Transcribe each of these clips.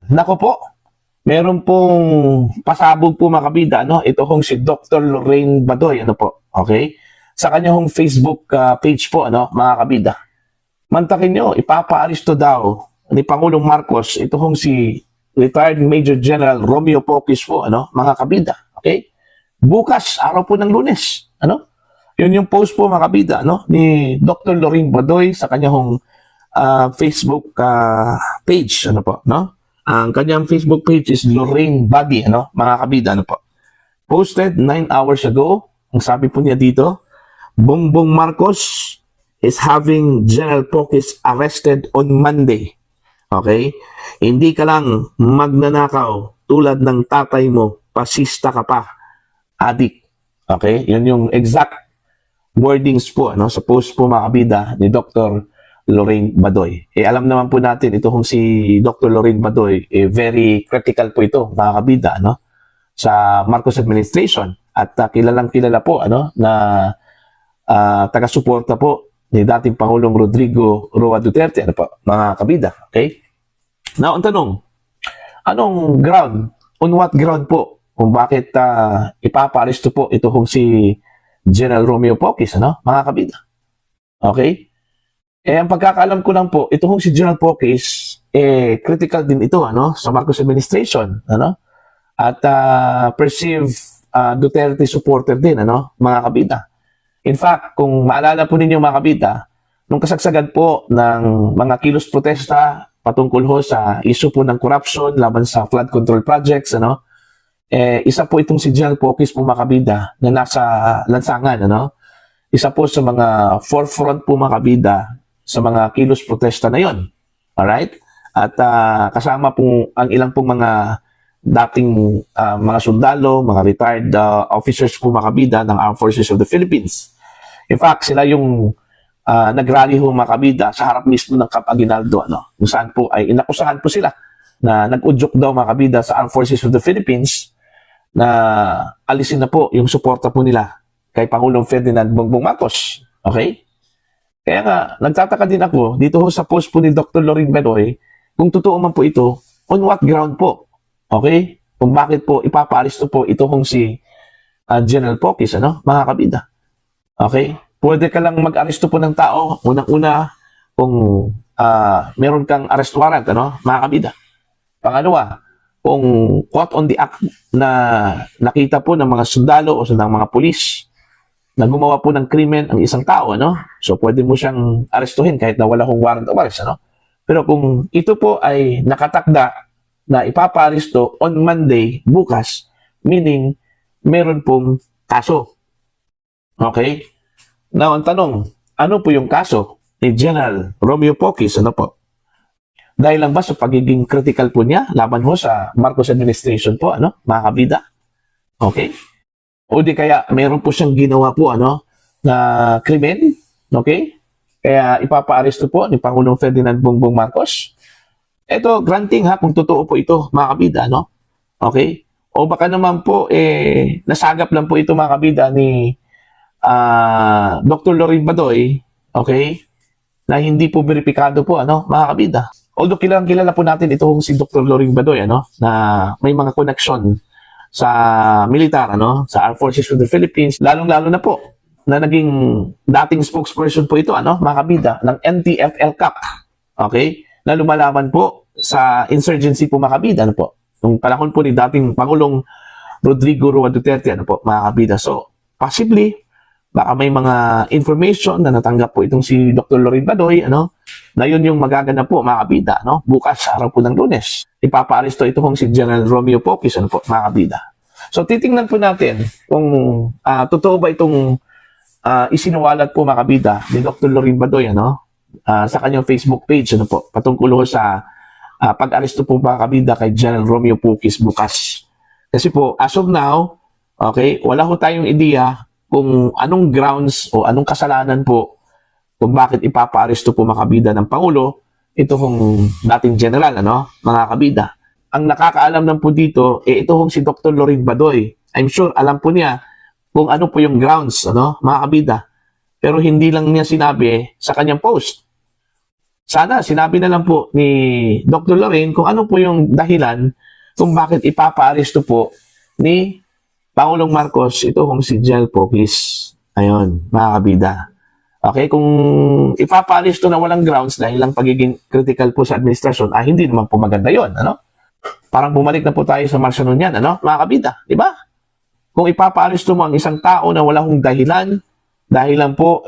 Nako po, meron pong pasabog po mga kabida, no? Ito hong si Dr. Lorraine Badoy, ano po, okay? Sa kanyang Facebook page po, ano, mga kabida. Mantakin nyo, ipapaaresto daw ni Pangulong Marcos, ito hong si retired Major General Romeo Pocis po, ano, mga kabida, okay? Bukas, araw po ng Lunes, ano? Yun yung post po mga kabida, no, ni Dr. Lorraine Badoy sa kanyang Facebook page, ano po, no? Ang kanyang Facebook page is Lorraine Badi, ano, mga kabida, ano po. Posted 9 hours ago, ang sabi po niya dito, Bongbong Marcos is having General Pocis arrested on Monday. Okay? Hindi ka lang magnanakaw tulad ng tatay mo, pasista ka pa, adik. Okay? Yun yung exact wordings po, ano, sa post po mga kabida ni Dr. Lorraine Badoy. Alam naman po natin, ito kung si Dr. Lorraine Badoy, very critical po ito, mga kabida, no? Sa Marcos administration. At kilalang kilala po, ano, na taga-suporta po ni dating Pangulong Rodrigo Roa Duterte, ano po, mga kabida. Okay? Now, ang tanong, anong ground, on what ground po, kung bakit ipapaaresto po ito kung si General Romeo Pocis, ano, mga kabida. Okay? Ang pagkakaalam ko lang po, ito kung si General Pocis, critical din ito, ano, sa Marcos administration, ano, at perceived Duterte supporter din, ano, mga kabida. In fact, kung maalala po ninyo mga kabida, nung kasagsagan po ng mga kilos protesta patungkol ho sa issue po ng corruption laban sa flood control projects, ano, isa po itong si General Pocis po mga kabida na nasa lansangan, ano, isa po sa mga forefront po mga kabida sa mga kilos protesta na yon. Alright? At kasama po ang ilang pong mga dating mga sundalo, mga retired officers po mga kabida ng Armed Forces of the Philippines. In fact, sila yung nag-rally ho mga kabida sa harap mismo ng Camp Aguinaldo, ano, kung saan po ay inakusahan po sila na nag-udyok daw mga kabida sa Armed Forces of the Philippines na alisin na po yung suporta po nila kay Pangulong Ferdinand Bongbong Marcos. Okay? Kaya nga, nagtataka din ako dito ho sa post po ni Dr. Lorraine Badoy kung totoo man po ito, on what ground po. Okay? Kung bakit po ipapaaresto po ito kung si General Pocis, ano, mga kabida. Okay? Pwede ka lang mag-aresto po ng tao, unang-una, kung meron kang arrest warrant, ano, mga kabida. Pangalawa, kung caught on the act na nakita po ng mga sundalo o ng mga pulis na gumawa po ng krimen ang isang tao, ano? So, pwede mo siyang arestuhin kahit na wala kong warrant of arrest, ano? Pero kung ito po ay nakatakda na ipapaaresto on Monday, bukas, meaning meron pong kaso. Okay? Now, ang tanong, ano po yung kaso ni General Romeo Pocis, ano po? Dahil lang ba sa pagiging critical po niya laban ho sa Marcos administration po, ano, mga kabida? Okay? O di kaya mayroon po siyang ginawa po, ano, na krimen, okay? Kaya ipapaaresto po ni Pangulong Ferdinand Bongbong Marcos. Ito, granting ha, kung totoo po ito, mga kabida, no? Okay? O baka naman po, nasagap lang po ito, mga kabida, ni Dr. Lorraine Badoy, okay? Na hindi po beripikado po, ano, mga kabida. Although kilala po natin itong si Dr. Lorraine Badoy, ano, na may mga connection sa militar, ano, sa Armed Forces of the Philippines, lalong-lalo na po na naging dating spokesperson po ito, ano, mga kabida, ng NTF-ELCAC, okay, na lumalaban po sa insurgency po mga kabida, ano po, nung panahon po ni dating Pangulong Rodrigo Roa Duterte, ano po, mga kabida. So, possibly, baka may mga information na natanggap po itong si Dr. Lorraine Badoy, ano, na yun yung magaganap po, mga kabida, no? Bukas, araw po ng Lunes. Ipapaaresto ito kung si General Romeo Pocis, ano po, mga kabida. So, titingnan po natin kung totoo ba itong isinuwalat po, mga kabida, ni Dr. Lorraine Badoy, ano, sa kanyang Facebook page, ano po, patungkol sa pag-aresto po, mga kabida, kay General Romeo Pocis bukas. Kasi po, as of now, okay, wala ho tayong ideya kung anong grounds o anong kasalanan po kung bakit ipapaaresto po mga kabida ng Pangulo ito kung dating general, ano, mga kabida. Ang nakakaalam lang po dito, ito kung si Dr. Lorraine Badoy. I'm sure alam po niya kung ano po yung grounds, ano, mga kabida. Pero hindi lang niya sinabi sa kanyang post. Sana sinabi na lang po ni Dr. Lorraine kung ano po yung dahilan kung bakit ipapa-aresto po ni Pangulong Marcos ito kung si General Pokis. Ayun, mga kabida. Okay, kung ipapa-aresto na walang grounds dahil lang pagiging critical po sa administrasyon, hindi naman po maganda yun, ano? Parang bumalik na po tayo sa Marcia Nunyan, ano? Mga kabida, di ba? Kung ipapa-aresto mo ang isang tao na walang dahilan, dahilan po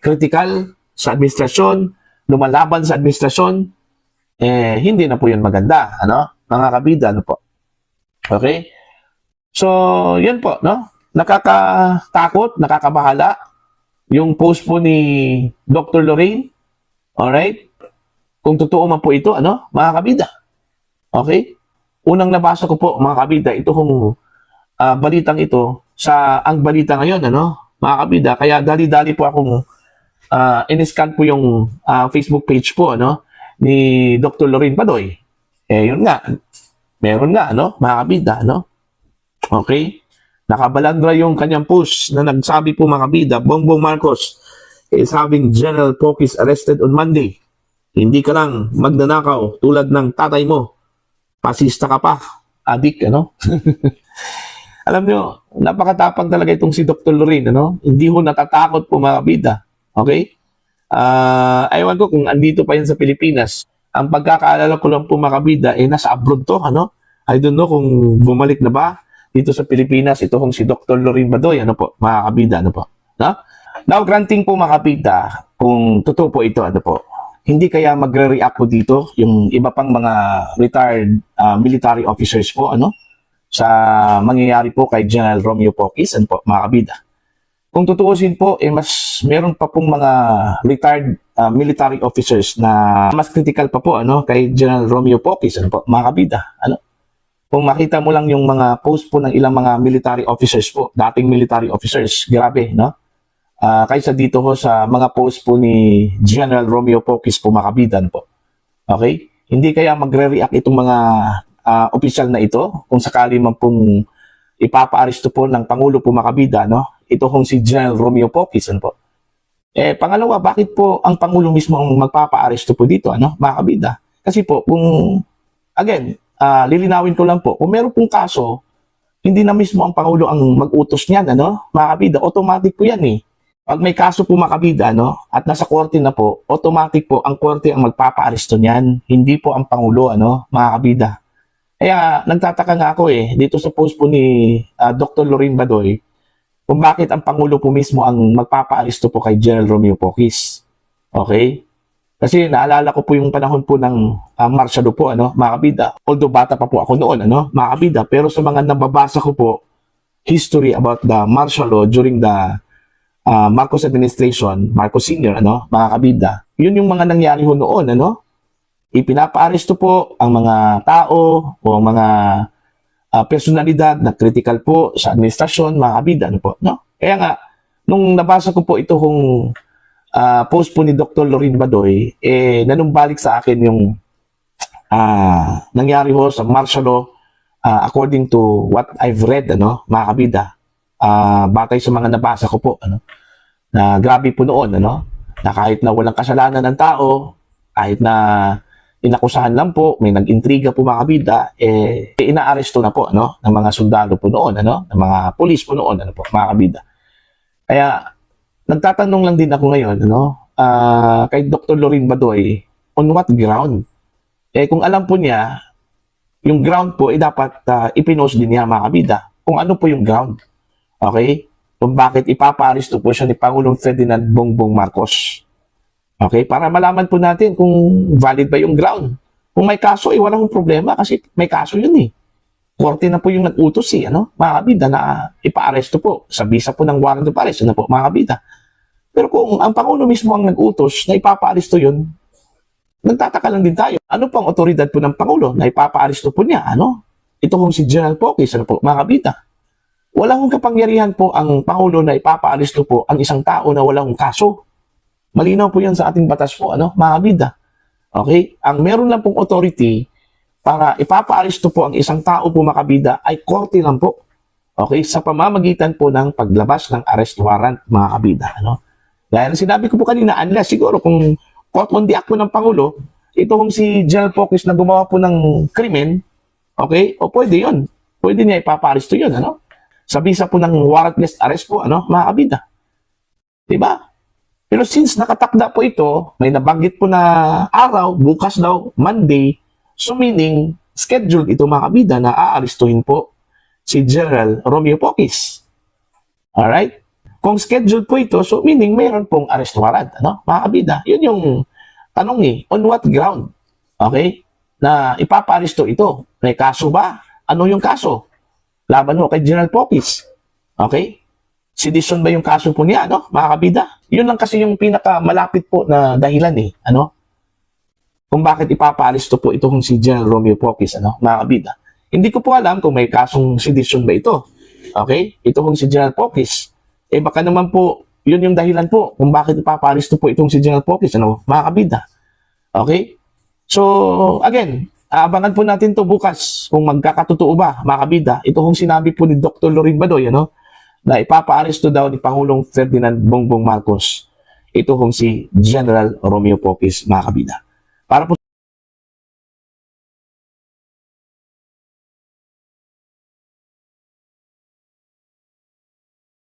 critical sa administrasyon, lumalaban sa administrasyon, hindi na po yun maganda, ano? Mga kabida, ano po? Okay? So, yun po, no? Nakakatakot, nakakabahala yung post po ni Dr. Lorraine. Alright? Kung totoo man po ito, ano? Mga kabida. Okay? Unang nabasa ko po, mga kabida, ito kung balitang ito sa ang balita ngayon, ano? Mga kabida, kaya dali-dali po akong in-scan po yung Facebook page po, ano? Ni Dr. Lorraine Badoy. Yun nga. Meron nga, ano? Mga kabida, ano? Okay? Nakabalandra yung kanyang post na nagsabi po mga kabida, Bongbong Marcos is having General Pokis arrested on Monday. Hindi ka lang magnanakaw tulad ng tatay mo. Pasista ka pa. Adik, ano? Alam nyo, napakatapang talaga itong si Dr. Lorraine, ano? Hindi ho natatakot po mga kabida. Okay? Ewan ko kung andito pa yan sa Pilipinas. Ang pagkakaalala ko lang po mga kabida, nasa abroad to, ano? I don't know kung bumalik na ba dito sa Pilipinas, ito kung si Dr. Lorraine Badoy, ano po, mga kabida, ano po. No? Now, granting po mga kabida, kung totoo po ito, ano po, hindi kaya magre-react po dito yung iba pang mga retired military officers po, ano, sa mangyayari po kay General Romeo Pokis, ano po, mga kabida. Kung tutuusin po, mas meron pa pong mga retired military officers na mas critical pa po, ano, kay General Romeo Pokis, ano po, mga kabida, ano. Kung makita mo lang yung mga post po ng ilang mga military officers po, dating military officers, grabe, no? Kaysa dito ho sa mga post po ni General Romeo Pokis po makabidan po. Okay? Hindi kaya magre-react itong mga opisyal na ito kung sakali man pong ipapa-aresto po ng Pangulo po makabida, no? Ito kung si General Romeo Pokis, ano po. Pangalawa, bakit po ang Pangulo mismo ang magpapa-aresto po dito, ano? Makabida. Kasi po, kung, again, lilinawin ko lang po, kung meron pong kaso, hindi na mismo ang Pangulo ang mag-utos niyan, ano? Mga kabida, automatic po yan eh. Pag may kaso po mga kabida, ano, at nasa korte na po, automatic po ang korte ang magpapa-aresto niyan, hindi po ang Pangulo, ano, mga kabida. Kaya nagtataka nga ako dito sa post po ni Dr. Lorraine Badoy, kung bakit ang Pangulo po mismo ang magpapa-aresto po kay General Romeo Pokis. Okay? Kasi naalala ko po yung panahon po ng martial law po, ano, mga kabida. Although bata pa po ako noon, ano, mga kabida. Pero sa mga nababasa ko po, history about the martial law during the Marcos administration, Marcos Sr., ano, mga kabida. Yun yung mga nangyari ho noon, ano. Ipinapa-aresto po ang mga tao o ang mga personalidad na critical po sa administrasyon, mga kabida, ano po, no. Kaya nga, nung nabasa ko po ito kung post po ni Dr. Lorraine Badoy, nanumbalik sa akin yung nangyari ho sa martial law according to what I've read, ano, mga kabida, batay sa mga nabasa ko po, ano, na grabe po noon, ano, na kahit na walang kasalanan ng tao, kahit na inakusahan lang po, may nag-intriga po mga kabida, inaaresto na po, ano, ng mga sundalo po noon, ano, ng mga pulis po noon, ano po, mga kabida. Kaya, nagtatanong lang din ako ngayon, ano, kay Dr. Lorraine Badoy, on what ground? Kung alam po niya, yung ground po, dapat ipinost din niya mga kabida. Kung ano po yung ground. Okay? Kung bakit ipapa-aresto po siya ni Pangulong Ferdinand Bongbong Marcos. Okay? Para malaman po natin kung valid ba yung ground. Kung may kaso, walang problema kasi may kaso yun eh. Korte na po yung nag-utos ano, mga kabida, na ipa-aresto po. Sa visa po ng warrant of arrest, ano po, mga kabida. Pero kung ang Pangulo mismo ang nag-utos na ipapa-aresto yun, nagtataka lang din tayo. Ano pang otoridad po ng Pangulo na ipapa-aresto po niya, ano? Ito kung si General Pokis, ano po, mga kabida. Walang kapangyarihan po ang Pangulo na ipapa-aresto po ang isang tao na walang kaso. Malinaw po yan sa ating batas po, ano, mga kabida. Okay? Ang meron lang pong authority para ipapa-aresto po ang isang tao po makabida ay korte lang po. Okay? Sa pamamagitan po ng paglabas ng arrest warrant, mga kabida. Ano? Dahil sinabi ko po kanina, unless siguro kung caught on the act po ng Pangulo, ito kung si General Pocis na gumawa po ng krimen, okay, o pwede yun. Pwede niya ipaparesto yun, ano? Sa bisa po ng warrantless arrest po, ano, mga kabida. Diba? Pero since nakatakda po ito, may nabanggit po na araw, bukas daw, Monday, so meaning, scheduled ito mga kabida na aarestuhin po si General Romeo Pocis. Alright? Kung scheduled po ito, so meaning mayroon pong arrest warrant, ano? Mga kabida, yun yung tanong on what ground? Okay? Na ipapaaresto ito. May kaso ba? Ano yung kaso? Laban mo kay General Pocis. Okay? Sedition ba yung kaso po niya, no? Mga kabida? Yun lang kasi yung pinakamalapit po na dahilan ano? Kung bakit ipapaaresto po ito kung si General Romeo Pocis, ano? Mga kabida. Hindi ko po alam kung may kasong sedition ba ito. Okay? Ito kung si General Pocis. Baka naman po, yun yung dahilan po kung bakit ipapaaresto po itong si General Pocis, ano? Mga kabida. Okay? So, again, abangan po natin to bukas kung magkakatotoo ba, mga kabida. Ito kung sinabi po ni Dr. Lorin Badoy, ano? Na ipapaaresto daw ni Pangulong Ferdinand Bongbong Marcos ito kung si General Romeo Pocis, mga kabida. Para po